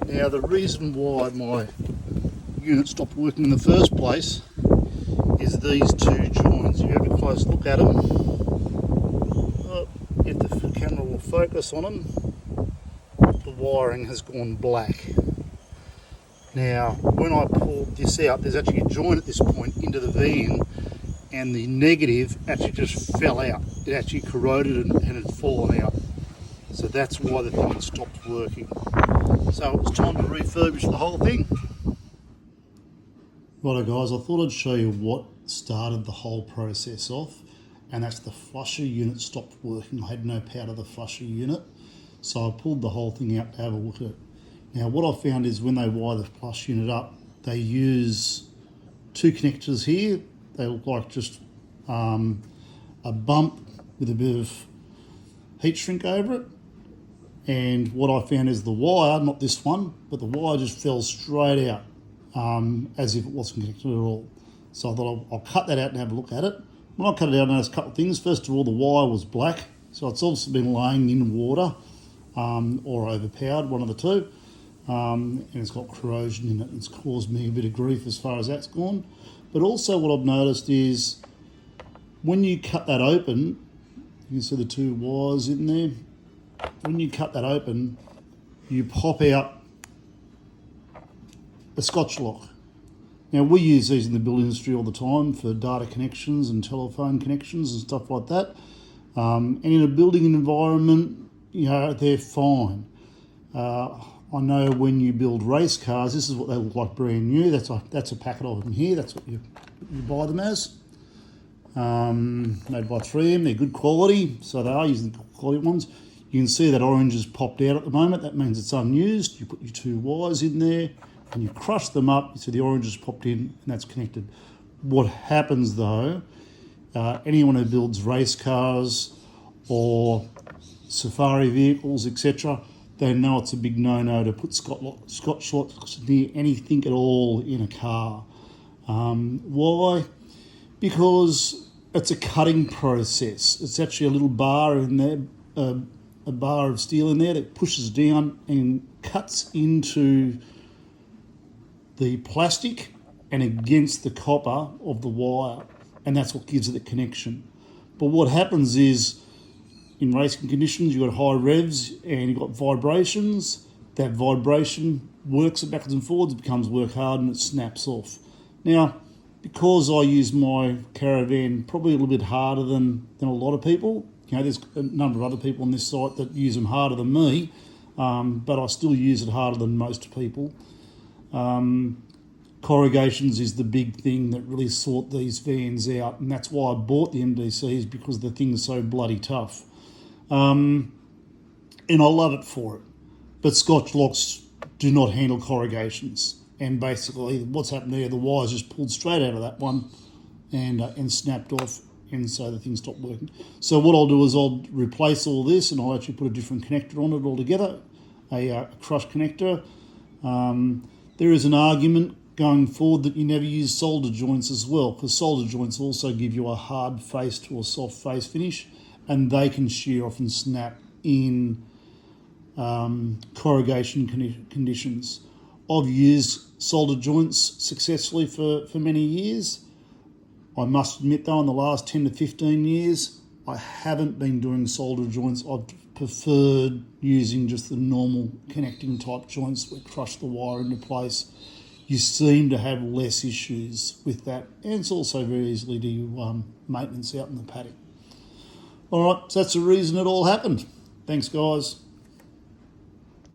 Now the reason why my unit stopped working in the first place is these two joints. If you have a close look at them, if the camera will focus on them, the wiring has gone black. Now when I pulled this out, there's actually a joint at this point into the van, and the negative actually just fell out. It actually corroded and had fallen out. So that's why the thing stopped working. So it was time to refurbish the whole thing. Righto guys, I thought I'd show you what started the whole process off, and that's the flusher unit stopped working. I had no power to the flusher unit, so I pulled the whole thing out to have a look at it. Now what I found is when they wire the flush unit up, they use two connectors here. They look like just a bump with a bit of heat shrink over it. And what I found is the wire, not this one, but the wire just fell straight out as if it wasn't connected at all. So I thought I'll cut that out and have a look at it. When I cut it out, I noticed a couple of things. First of all, the wire was black, so it's obviously been laying in water or overpowered, one of the two. And it's got corrosion in it. It's caused me a bit of grief as far as that's gone. But also what I've noticed is when you cut that open, you can see the two wires in there. When you cut that open, you pop out a Scotch lock. Now we use these in the building industry all the time for data connections and telephone connections and stuff like that. And in a building environment, you know, they're fine. I know when you build race cars, this is what they look like brand new. That's a packet of them here. That's what you buy them as. Made by 3M. They're good quality, so they are using the good quality ones. You can see that orange has popped out at the moment. That means it's unused. You put your two wires in there and you crush them up. You see the orange has popped in and that's connected. What happens though, anyone who builds race cars or safari vehicles, etc., they know it's a big no-no to put Scotch locks near anything at all in a car. Why? Because it's a cutting process. It's actually a little bar in there, a bar of steel in there that pushes down and cuts into the plastic and against the copper of the wire, and that's what gives it the connection. But what happens is, in racing conditions, you've got high revs and you've got vibrations. That vibration works it backwards and forwards, it becomes work hard and it snaps off. Now, because I use my caravan probably a little bit harder than a lot of people, you know, there's a number of other people on this site that use them harder than me, but I still use it harder than most people. Corrugations is the big thing that really sort these vans out, and that's why I bought the MDCs, because the thing's so bloody tough. And I love it for it. But Scotch locks do not handle corrugations. And basically what's happened there, the wire's just pulled straight out of that one and snapped off, and so the thing stopped working. So what I'll do is I'll replace all this, and I'll actually put a different connector on it altogether, a crush connector. There is an argument going forward that you never use solder joints as well, because solder joints also give you a hard face to a soft face finish, and they can shear off and snap in corrugation conditions. I've used solder joints successfully for many years. I must admit though, in the last 10 to 15 years, I haven't been doing solder joints. I've preferred using just the normal connecting type joints that crush the wire into place. You seem to have less issues with that, and it's also very easily to do maintenance out in the paddock. All right, so that's the reason it all happened. Thanks, guys.